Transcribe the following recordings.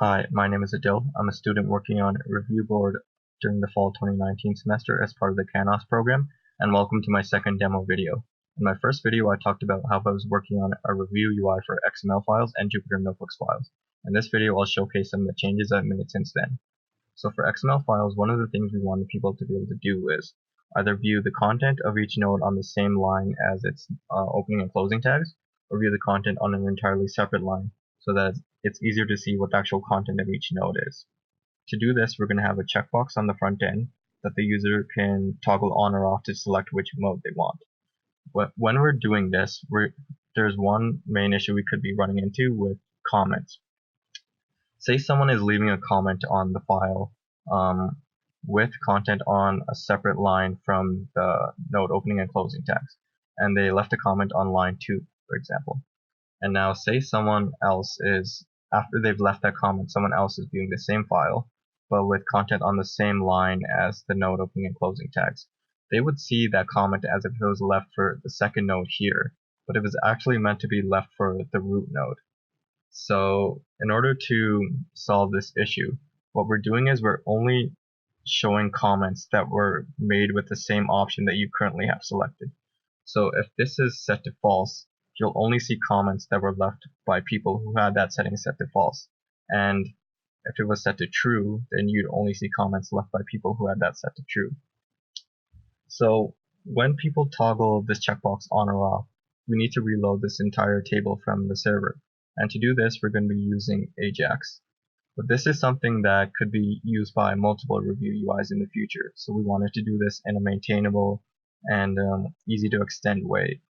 Hi, my name is Adil. I'm a student working on a review board during the fall 2019 semester as part of the CANOSP program, and welcome to my second demo video. In my first video, I talked about how I was working on a review UI for XML files and Jupyter Notebooks files. In this video, I'll showcase some of the changes I've made since then. So for XML files, one of the things we wanted people to be able to do is either view the content of each node on the same line as its opening and closing tags, or view the content on an entirely separate line, so that it's easier to see what the actual content of each node is. To do this, we're going to have a checkbox on the front end that the user can toggle on or off to select which mode they want. But when we're doing this, there's one main issue we could be running into with comments. Say someone is leaving a comment on the file with content on a separate line from the node opening and closing tags, and they left a comment on line 2, for example. And now say someone else is, after they've left that comment, someone else is viewing the same file, but with content on the same line as the node opening and closing tags. They would see that comment as if it was left for the second node here, but it was actually meant to be left for the root node. So in order to solve this issue, what we're doing is we're only showing comments that were made with the same option that you currently have selected. So if this is set to false, you'll only see comments that were left by people who had that setting set to false. And if it was set to true, then you'd only see comments left by people who had that set to true. So when people toggle this checkbox on or off, we need to reload this entire table from the server. And to do this, we're going to be using Ajax. But this is something that could be used by multiple review UIs in the future. So we wanted to do this in a maintainable and easy to extend way.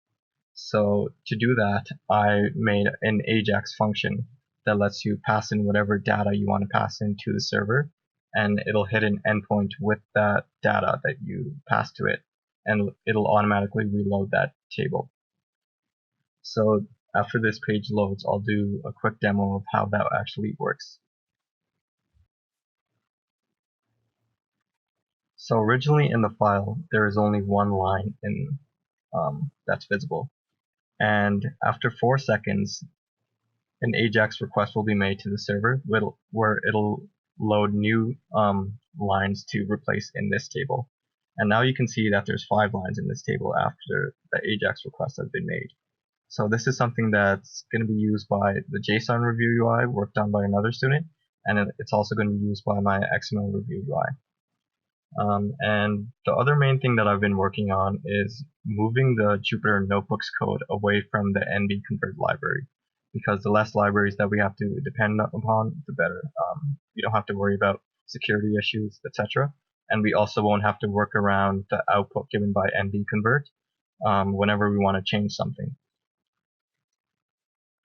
So to do that, I made an Ajax function that lets you pass in whatever data you want to pass into the server, and it'll hit an endpoint with that data that you pass to it, and it'll automatically reload that table. So after this page loads, I'll do a quick demo of how that actually works. So originally in the file, there is only one line that's visible. And after 4 seconds, an Ajax request will be made to the server where it'll load new lines to replace in this table. And now you can see that there's 5 lines in this table after the Ajax request has been made. So this is something that's going to be used by the JSON review UI worked on by another student, and it's also going to be used by my XML review UI. And the other main thing that I've been working on is moving the Jupyter Notebooks code away from the NB convert library, because the less libraries that we have to depend upon, the better. We don't have to worry about security issues, etc. And we also won't have to work around the output given by NB convert whenever we want to change something.